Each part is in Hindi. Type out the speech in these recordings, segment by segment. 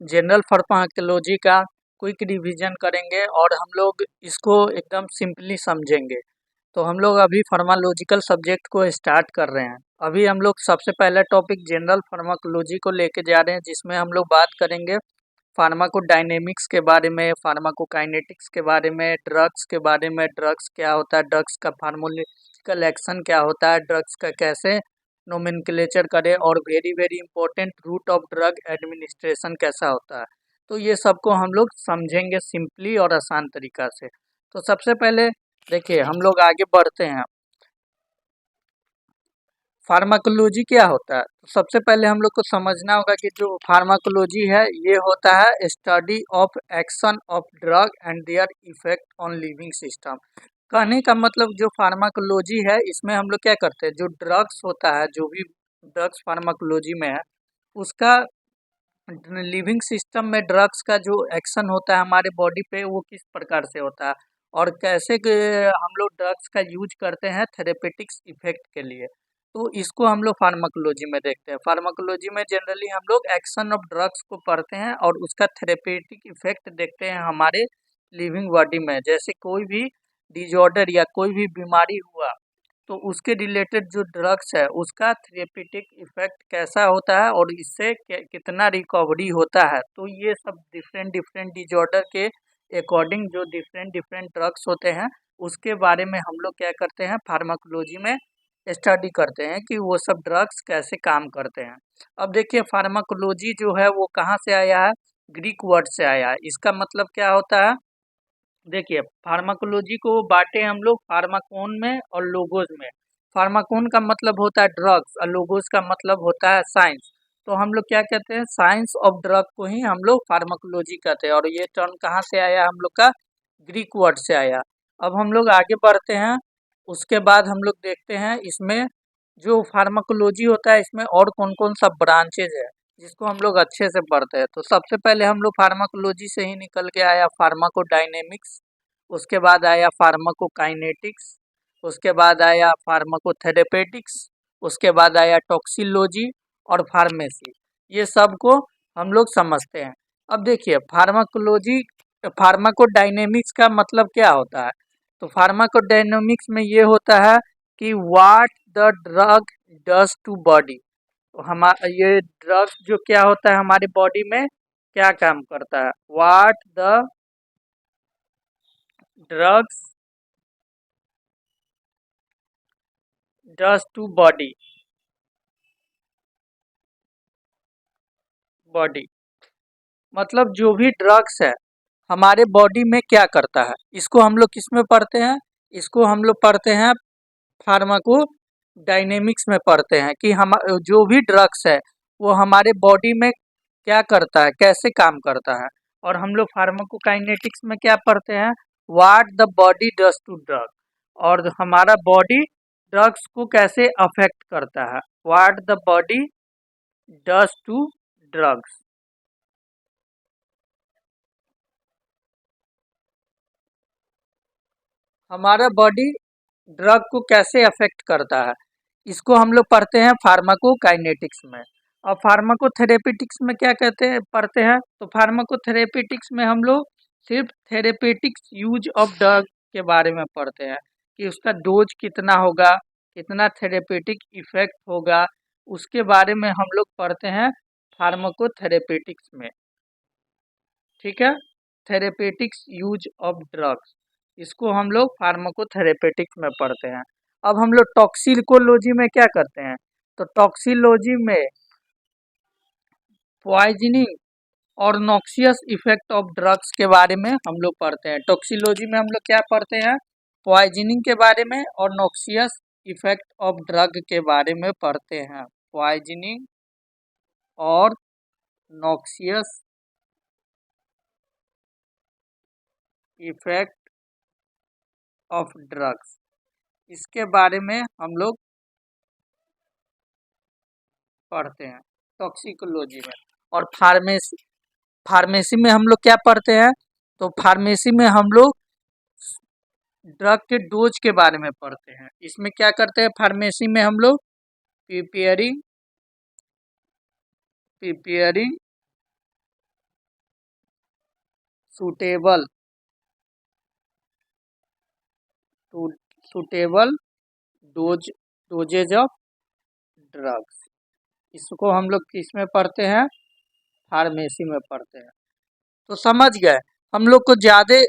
जनरल फार्माकोलॉजी का क्विक रिवीजन करेंगे और हम लोग इसको एकदम सिंपली समझेंगे। तो हम लोग अभी फार्माकोलॉजिकल सब्जेक्ट को स्टार्ट कर रहे हैं। अभी हम लोग सबसे पहला टॉपिक जनरल फार्माकोलॉजी को लेके जा रहे हैं, जिसमें हम लोग बात करेंगे फार्माकोडायनेमिक्स के बारे में, फार्माकोकाइनेटिक्स के बारे में, ड्रग्स के बारे में, ड्रग्स क्या होता है, ड्रग्स का फार्मोलिकल एक्शन क्या होता है, ड्रग्स का कैसे नोमेनक्लेचर करें, और very very important route of drug administration कैसा होता है। तो ये सबको हम लोग समझेंगे सिंपली और आसान तरीका से। तो सबसे पहले देखिए, हम लोग आगे बढ़ते हैं। फार्माकोलॉजी क्या होता है? तो सबसे पहले हम लोग को समझना होगा कि जो फार्माकोलॉजी है ये होता है study of action of drug and their effect on living system. कहने का मतलब जो फार्माकोलॉजी है इसमें हम लोग क्या करते हैं, जो ड्रग्स होता है, जो भी ड्रग्स फार्माकोलॉजी में है, उसका लिविंग सिस्टम में ड्रग्स का जो एक्शन होता है हमारे बॉडी पे, वो किस प्रकार से होता है और कैसे हम लोग ड्रग्स का यूज करते हैं थेरेपेटिक्स इफेक्ट के लिए। तो इसको हम लोग फार्माकोलॉजी में देखते हैं। फार्माकोलॉजी में जनरली हम लोग एक्शन ऑफ ड्रग्स को पढ़ते हैं और उसका थेरेपेटिक इफेक्ट देखते हैं हमारे लिविंग बॉडी में। जैसे कोई भी डिजॉर्डर या कोई भी बीमारी हुआ तो उसके रिलेटेड जो ड्रग्स है उसका थेरेपेटिक इफेक्ट कैसा होता है और इससे कितना रिकवरी होता है। तो ये सब डिफरेंट डिफरेंट डिजॉर्डर के अकॉर्डिंग जो डिफरेंट डिफरेंट ड्रग्स होते हैं उसके बारे में हम लोग क्या करते हैं, फार्माकोलॉजी में स्टडी करते हैं कि वो सब ड्रग्स कैसे काम करते हैं। अब देखिए, फार्माकोलॉजी जो है वो कहाँ से आया है? ग्रीक वर्ड से आया है। इसका मतलब क्या होता है? देखिए, फार्माकोलॉजी को बांटे हम लोग फार्माकोन में और लोगोस में। फार्माकोन का मतलब होता है ड्रग्स और लोगोस का मतलब होता है साइंस। तो हम लोग क्या कहते हैं, साइंस ऑफ ड्रग को ही हम लोग फार्माकोलॉजी कहते हैं। और ये टर्म कहाँ से आया? हम लोग का ग्रीक वर्ड से आया। अब हम लोग आगे बढ़ते हैं। उसके बाद हम लोग देखते हैं इसमें जो फार्माकोलॉजी होता है इसमें और कौन कौन सा ब्रांचेज है जिसको हम लोग अच्छे से पढ़ते हैं। तो सबसे पहले हम लोग फार्माकोलॉजी से ही निकल के आया फार्माकोडायनेमिक्स, उसके बाद आया फार्माकोकाइनेटिक्स, उसके बाद आया फार्माकोथेरेपेटिक्स, उसके बाद आया टॉक्सिलॉजी और फार्मेसी। ये सब को हम लोग समझते हैं। अब देखिए, फार्माकोलॉजी फार्माकोडायनेमिक्स का मतलब क्या होता है? तो फार्माकोडायनेमिक्स में ये होता है कि what the drug does to body. तो हमारा ये ड्रग जो क्या होता है हमारी बॉडी में क्या काम करता है, what the drugs does to body. Body मतलब जो भी ड्रग्स है हमारे बॉडी में क्या करता है, इसको हम लोग किस में पढ़ते हैं? इसको हम लोग पढ़ते हैं फार्माको डायनेमिक्स में पढ़ते हैं कि हम जो भी ड्रग्स है वो हमारे बॉडी में क्या करता है, कैसे काम करता है। और हम लोग फार्माकोकाइनेटिक्स में क्या पढ़ते हैं, what the body does to drug, और हमारा बॉडी ड्रग्स को कैसे अफेक्ट करता है, what the body does to drugs. हमारा बॉडी ड्रग को कैसे अफेक्ट करता है, इसको हम लोग पढ़ते हैं फार्माकोकाइनेटिक्स में। और फार्माकोथेरेपेटिक्स में क्या कहते हैं, पढ़ते हैं? तो फार्माकोथेरेपेटिक्स में हम लोग सिर्फ थेरेपेटिक्स यूज ऑफ ड्रग के बारे में पढ़ते हैं कि उसका डोज कितना होगा, कितना थेरेपेटिक इफेक्ट होगा, उसके बारे में हम लोग पढ़ते हैं फार्माकोथेरेपेटिक्स में। ठीक है, थेरेपेटिक्स यूज ऑफ ड्रग्स, इसको हम लोग फार्माकोथेरेपेटिक्स में पढ़ते हैं। अब हम लोग टॉक्सिकोलॉजी में क्या करते हैं? तो टॉक्सिलॉजी में पॉइजनिंग और नॉक्सियस इफेक्ट ऑफ ड्रग्स के बारे में हम लोग पढ़ते हैं। टॉक्सिलॉजी में हम लोग क्या पढ़ते हैं, पॉइजनिंग के बारे में और नॉक्सियस इफेक्ट ऑफ ड्रग के बारे में पढ़ते हैं। पॉइजनिंग और नॉक्सियस इफेक्ट ऑफ ड्रग्स, इसके बारे में हम लोग पढ़ते हैं टॉक्सिकोलॉजी में। और फार्मेसी, फार्मेसी में हम लोग क्या पढ़ते हैं? तो फार्मेसी में हम लोग ड्रग के डोज के बारे में पढ़ते हैं। इसमें क्या करते हैं फार्मेसी में हम लोग, preparing preparing suitable suitable dosages of drugs. इसको हम लोग किस में पढ़ते हैं? फार्मेसी में पढ़ते हैं। तो समझ गए, हम लोग को ज़्यादा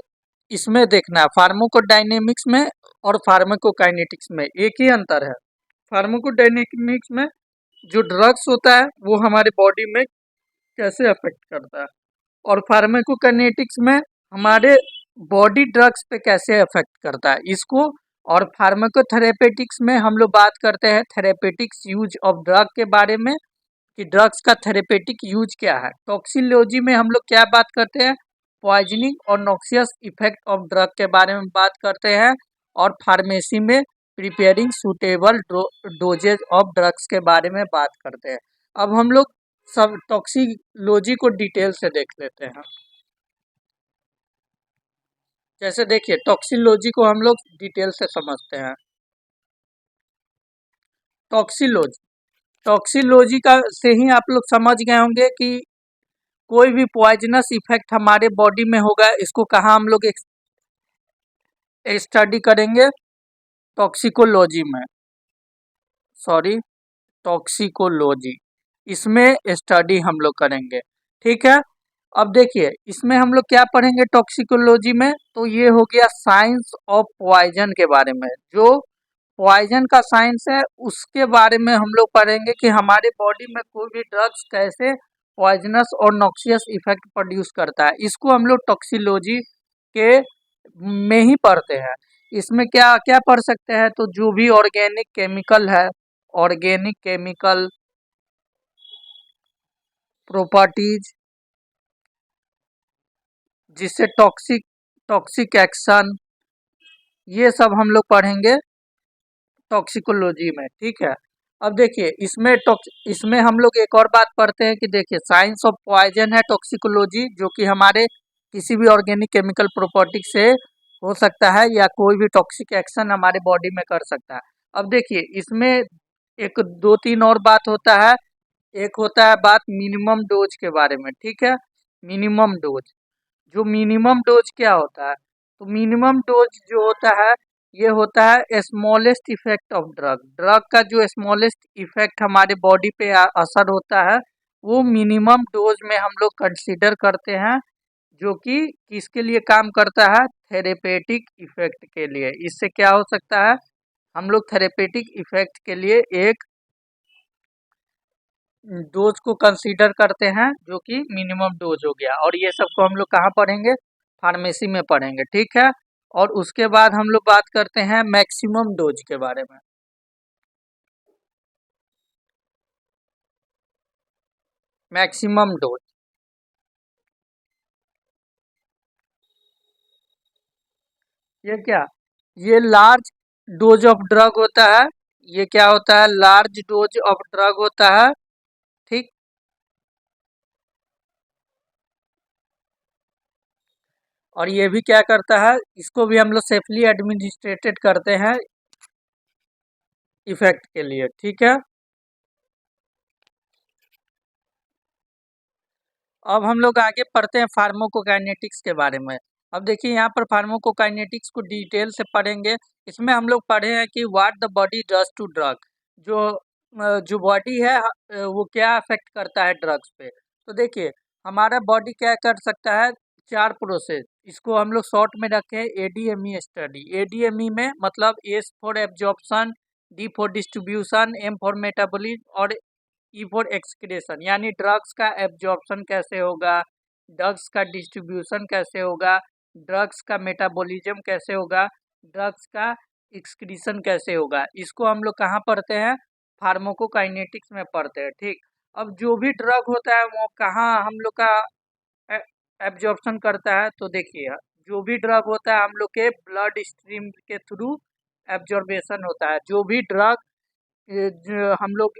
इसमें देखना है फार्माकोडायनेमिक्स में और फार्माकोकाइनेटिक्स में एक ही अंतर है। फार्माकोडायनेमिक्स में जो ड्रग्स होता है वो हमारे बॉडी में कैसे अफेक्ट करता है, और फार्माकोकाइनेटिक्स में हमारे बॉडी ड्रग्स पे कैसे अफेक्ट करता है इसको। और फार्माकोथेरेपेटिक्स में हम लोग बात करते हैं थेरेपेटिक्स यूज ऑफ ड्रग के बारे में, कि ड्रग्स का थेरेपेटिक यूज क्या है। टॉक्सिकोलॉजी में हम लोग क्या बात करते हैं? पॉइजनिंग और नॉक्सियस इफेक्ट ऑफ ड्रग के बारे में बात करते हैं। और फार्मेसी में preparing suitable dosages of drugs के बारे में बात करते हैं। अब हम लोग सब टॉक्सिकोलॉजी को डिटेल से देख लेते हैं। जैसे देखिए, टॉक्सिकोलॉजी को हम लोग डिटेल से समझते हैं। टॉक्सिकोलॉजी का से ही आप लोग समझ गए होंगे कि कोई भी पॉइजनस इफेक्ट हमारे बॉडी में होगा, इसको कहाँ हम लोग स्टडी करेंगे? टॉक्सिकोलॉजी में, सॉरी, टॉक्सिकोलॉजी, इसमें स्टडी हम लोग करेंगे। ठीक है, अब देखिए इसमें हम लोग क्या पढ़ेंगे टॉक्सिकोलॉजी में? तो ये हो गया साइंस ऑफ पॉइजन के बारे में। जो पॉइजन का साइंस है उसके बारे में हम लोग पढ़ेंगे कि हमारे बॉडी में कोई भी ड्रग्स कैसे पॉइजनस और नॉक्सियस इफेक्ट प्रोड्यूस करता है, इसको हम लोग टॉक्सिकोलॉजी के में ही पढ़ते हैं। इसमें क्या क्या पढ़ सकते हैं? तो जो भी ऑर्गेनिक केमिकल है, ऑर्गेनिक केमिकल प्रॉपर्टीज, जिससे टॉक्सिक एक्शन, ये सब हम लोग पढ़ेंगे टॉक्सिकोलॉजी में। ठीक है, अब देखिए इसमें हम लोग एक और बात पढ़ते हैं कि देखिए साइंस ऑफ पॉइजन है टॉक्सिकोलॉजी, जो कि हमारे किसी भी ऑर्गेनिक केमिकल प्रॉपर्टी से हो सकता है या कोई भी टॉक्सिक एक्शन हमारे बॉडी में कर सकता है। अब देखिए इसमें एक दो तीन और बात होता है। एक होता है बात मिनिमम डोज के बारे में। ठीक है, मिनिमम डोज, जो मिनिमम डोज क्या होता है? तो मिनिमम डोज जो होता है ये होता है smallest effect of drug. Drug का जो स्मॉलेस्ट इफेक्ट हमारे बॉडी पे असर होता है वो मिनिमम डोज में हम लोग कंसीडर करते हैं, जो कि किसके लिए काम करता है? थेरेपेटिक इफेक्ट के लिए। इससे क्या हो सकता है? हम लोग थेरेपेटिक इफेक्ट के लिए एक डोज को कंसीडर करते हैं, जो कि मिनिमम डोज हो गया। और ये सब को हम लोग कहाँ पढ़ेंगे? फार्मेसी में पढ़ेंगे। ठीक है, और उसके बाद हम लोग बात करते हैं मैक्सिमम डोज के बारे में। मैक्सिमम डोज, ये क्या? ये लार्ज डोज ऑफ ड्रग होता है। ये क्या होता है? लार्ज डोज ऑफ ड्रग होता है। ठीक, और ये भी क्या करता है? इसको भी हम लोग सेफली एडमिनिस्ट्रेटेड करते हैं इफेक्ट के लिए। ठीक है, अब हम लोग आगे पढ़ते हैं फार्माकोकाइनेटिक्स के बारे में। अब देखिए यहाँ पर फार्माकोकाइनेटिक्स को डिटेल से पढ़ेंगे। इसमें हम लोग पढ़े हैं कि what the body does to drug. जो जो बॉडी है वो क्या अफेक्ट करता है ड्रग्स पे। तो देखिए हमारा बॉडी क्या कर सकता है? चार प्रोसेस, इसको हम लोग शॉर्ट में रखें एडीएमई स्टडी। एडीएमई में मतलब S for absorption, D for distribution, M for metabolism और ई फॉर एक्सक्रेशन। यानी ड्रग्स का एब्जॉर्प्शन कैसे होगा, ड्रग्स का डिस्ट्रीब्यूशन कैसे होगा, ड्रग्स का मेटाबॉलिज्म कैसे होगा, ड्रग्स का एक्सक्रीशन कैसे होगा। इसको हम लोग कहाँ पढ़ते हैं? फार्माकोकाइनेटिक्स में पढ़ते हैं। ठीक, अब जो भी ड्रग होता है वो कहाँ हम लोग का एब्जॉर्प्शन करता है? तो देखिए जो भी ड्रग होता है हम लोग के ब्लड स्ट्रीम के थ्रू एब्जॉर्बेशन होता है। जो भी ड्रग हम लोग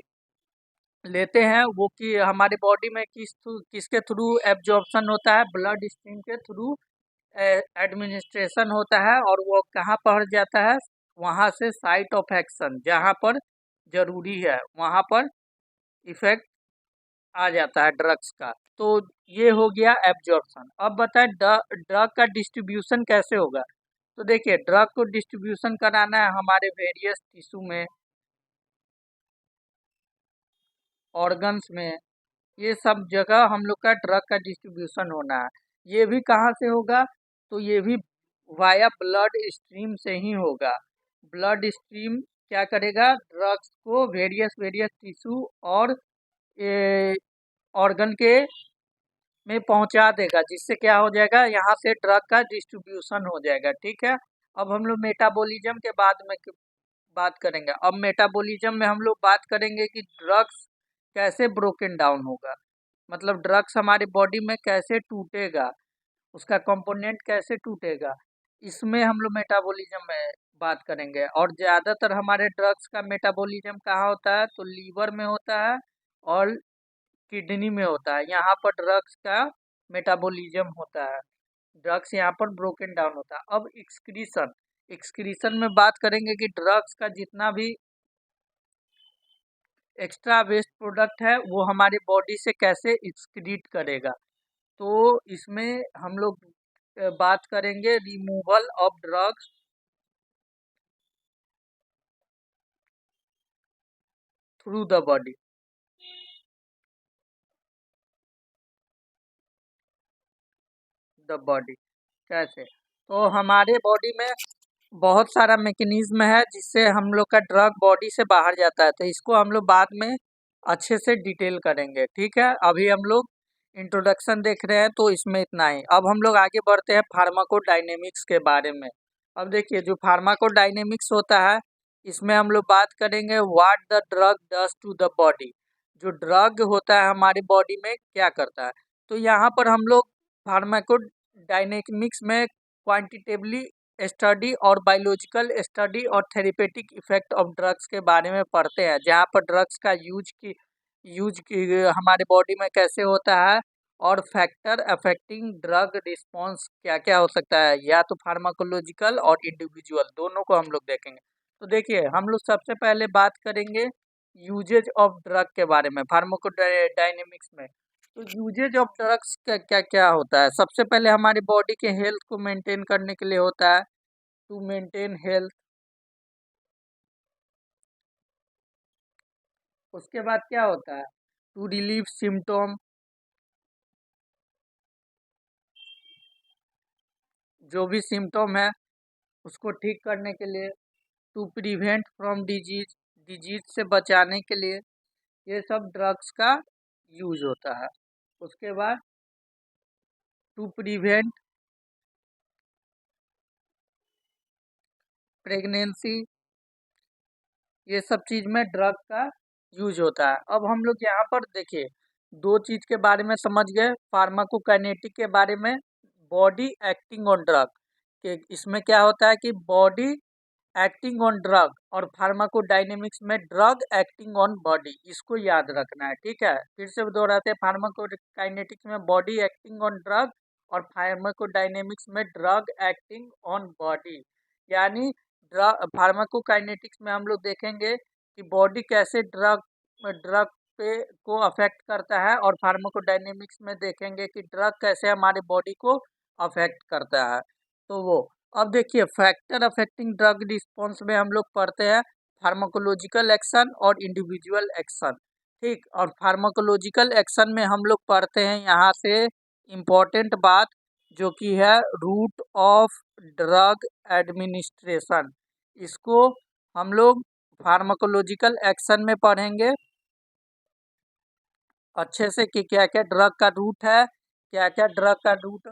लेते हैं वो कि हमारे बॉडी में किसके थ्रू एब्जॉर्प्शन होता है? ब्लड स्ट्रीम के थ्रू एडमिनिस्ट्रेशन होता है। और वो कहाँ पहुँच जाता है? वहाँ से साइट ऑफ एक्शन, जहाँ पर जरूरी है वहाँ पर इफेक्ट आ जाता है ड्रग्स का। तो ये हो गया एब्जॉर्प्शन। अब बताएं ड्रग का डिस्ट्रीब्यूशन कैसे होगा। तो देखिए, ड्रग को डिस्ट्रीब्यूशन कराना है हमारे वेरियस टिश्यू में, ऑर्गन्स में, ये सब जगह हम लोग का ड्रग का डिस्ट्रीब्यूशन होना है। ये भी कहाँ से होगा, तो ये भी वाया ब्लड स्ट्रीम से ही होगा। ब्लड स्ट्रीम क्या करेगा, ड्रग्स को वेरियस वेरियस टिश्यू और ऑर्गन के में पहुंचा देगा, जिससे क्या हो जाएगा, यहाँ से ड्रग का डिस्ट्रीब्यूशन हो जाएगा। ठीक है। अब हम लोग मेटाबॉलिज्म के बाद में बात करेंगे। अब मेटाबॉलिज्म में हम लोग बात करेंगे कि ड्रग्स कैसे ब्रोकन डाउन होगा, मतलब ड्रग्स हमारी बॉडी में कैसे टूटेगा, उसका कंपोनेंट कैसे टूटेगा, इसमें हम लोग मेटाबॉलिज्म में बात करेंगे। और ज़्यादातर हमारे ड्रग्स का मेटाबॉलिज्म कहाँ होता है, तो लीवर में होता है और किडनी में होता है। यहाँ पर ड्रग्स का मेटाबॉलिज्म होता है, ड्रग्स यहाँ पर ब्रोकन डाउन होता है। अब एक्सक्रीशन, एक्सक्रीशन में बात करेंगे कि ड्रग्स का जितना भी एक्स्ट्रा वेस्ट प्रोडक्ट है वो हमारी बॉडी से कैसे एक्सक्रीट करेगा। तो इसमें हम लोग बात करेंगे removal of drugs through the body. The body कैसे, तो हमारे बॉडी में बहुत सारा मैकेनिज्म है जिससे हम लोग का ड्रग बॉडी से बाहर जाता है, तो इसको हम लोग बाद में अच्छे से डिटेल करेंगे। ठीक है, अभी हम लोग इंट्रोडक्शन देख रहे हैं तो इसमें इतना ही। अब हम लोग आगे बढ़ते हैं फार्माकोडायनेमिक्स के बारे में। अब देखिए, जो फार्माकोडायनेमिक्स होता है इसमें हम लोग बात करेंगे what the drug does to the body. जो ड्रग होता है हमारी बॉडी में क्या करता है, तो यहाँ पर हम लोग फार्माकोडायनेमिक्स में क्वांटिटेटिवली स्टडी और बायोलॉजिकल स्टडी और थेरेपेटिक इफेक्ट ऑफ ड्रग्स के बारे में पढ़ते हैं, जहाँ पर ड्रग्स का यूज की हमारे बॉडी में कैसे होता है, और फैक्टर अफेक्टिंग ड्रग रिस्पॉन्स क्या क्या हो सकता है, या तो फार्माकोलॉजिकल और इंडिविजुअल दोनों को हम लोग देखेंगे। तो देखिए, हम लोग सबसे पहले बात करेंगे यूजेज ऑफ ड्रग के बारे में फार्माकोडायनेमिक्स में। तो यूजेज ऑफ ड्रग्स का क्या क्या होता है, सबसे पहले हमारी बॉडी के हेल्थ को मेंटेन करने के लिए होता है, टू मेंटेन हेल्थ। उसके बाद क्या होता है, टू रिलीव सिम्टोम, जो भी सिम्टोम है उसको ठीक करने के लिए, to prevent from disease, disease से बचाने के लिए, ये सब ड्रग्स का यूज होता है। उसके बाद टू प्रिवेंट प्रेगनेंसी, ये सब चीज़ में ड्रग का यूज होता है। अब हम लोग यहाँ पर देखिए, दो चीज़ के बारे में समझ गए, फार्माकोकाइनेटिक के बारे में, बॉडी एक्टिंग ऑन ड्रग के इसमें क्या होता है कि बॉडी एक्टिंग ऑन ड्रग, और फार्माकोडायनेमिक्स में ड्रग एक्टिंग ऑन बॉडी, इसको याद रखना है। ठीक है, फिर से दोहराते हैं, फार्माकोकाइनेटिक्स में बॉडी एक्टिंग ऑन ड्रग और फार्माकोडायनेमिक्स में ड्रग एक्टिंग ऑन बॉडी। यानी ड्रग फार्माकोकाइनेटिक्स में हम लोग देखेंगे कि बॉडी कैसे ड्रग ड्रग पे को अफेक्ट करता है, और फार्माकोडायनेमिक्स में देखेंगे कि ड्रग कैसे हमारे बॉडी को अफेक्ट करता है। तो वो, अब देखिए, फैक्टर अफेक्टिंग ड्रग रिस्पॉन्स में हम लोग पढ़ते हैं फार्माकोलॉजिकल एक्शन और इंडिविजुअल एक्शन। ठीक, और फार्माकोलॉजिकल एक्शन में हम लोग पढ़ते हैं यहाँ से इम्पोर्टेंट बात, जो कि है रूट ऑफ ड्रग एडमिनिस्ट्रेशन। इसको हम लोग फार्माकोलॉजिकल एक्शन में पढ़ेंगे अच्छे से कि क्या क्या ड्रग का रूट है, क्या क्या ड्रग का रूट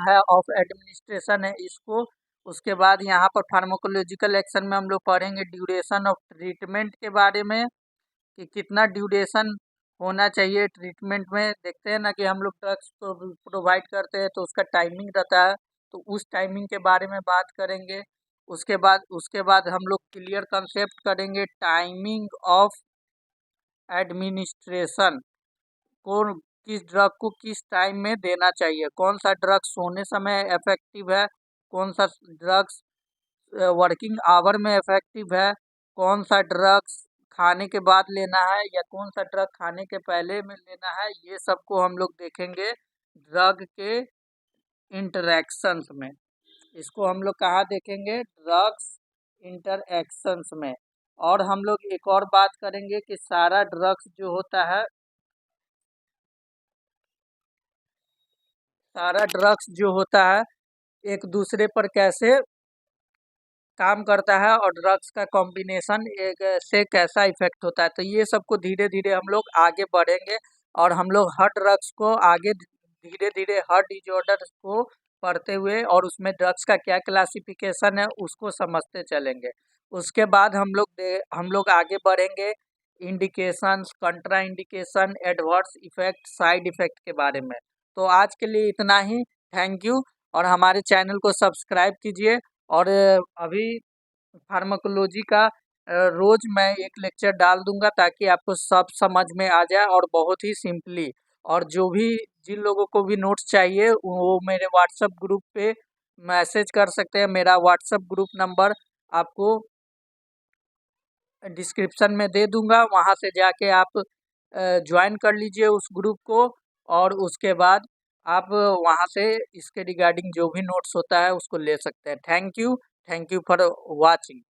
है ऑफ एडमिनिस्ट्रेशन है इसको। उसके बाद यहाँ पर फार्माकोलॉजिकल एक्शन में हम लोग पढ़ेंगे ड्यूरेशन ऑफ ट्रीटमेंट के बारे में, कि कितना ड्यूरेशन होना चाहिए ट्रीटमेंट में। देखते हैं ना कि हम लोग ड्रग्स को प्रोवाइड करते हैं तो उसका टाइमिंग रहता है, तो उस टाइमिंग के बारे में बात करेंगे। उसके बाद हम लोग क्लियर कंसेप्ट करेंगे टाइमिंग ऑफ एडमिनिस्ट्रेशन, कौन किस ड्रग को किस टाइम में देना चाहिए, कौन सा ड्रग सोने समय इफेक्टिव है, कौन सा ड्रग्स वर्किंग आवर में इफेक्टिव है, कौन सा ड्रग्स खाने के बाद लेना है या कौन सा ड्रग खाने के पहले में लेना है, ये सबको हम लोग देखेंगे ड्रग के इंटरैक्शंस में। इसको हम लोग कहाँ देखेंगे? ड्रग्स इंटरैक्शंस में। और हम लोग एक और बात करेंगे कि सारा ड्रग्स जो होता है, सारा ड्रग्स जो होता है एक दूसरे पर कैसे काम करता है और ड्रग्स का कॉम्बिनेशन एक से कैसा इफेक्ट होता है। तो ये सबको धीरे धीरे हम लोग आगे बढ़ेंगे और हम लोग हर ड्रग्स को आगे धीरे धीरे हर डिजॉर्डर को पढ़ते हुए और उसमें ड्रग्स का क्या क्लासिफिकेशन है उसको समझते चलेंगे। उसके बाद हम लोग आगे बढ़ेंगे indications, contra indication, adverse effect, side effect के बारे में। तो आज के लिए इतना ही। Thank you. और हमारे चैनल को सब्सक्राइब कीजिए। और अभी फार्माकोलॉजी का रोज मैं एक लेक्चर डाल दूंगा ताकि आपको सब समझ में आ जाए और बहुत ही सिंपली। और जो भी जिन लोगों को भी नोट्स चाहिए वो मेरे व्हाट्सएप ग्रुप पे मैसेज कर सकते हैं। मेरा व्हाट्सएप ग्रुप नंबर आपको डिस्क्रिप्शन में दे दूंगा, वहाँ से जाके आप ज्वाइन कर लीजिए उस ग्रुप को। और उसके बाद आप वहाँ से इसके रिगार्डिंग जो भी नोट्स होता है उसको ले सकते हैं। Thank you for watching.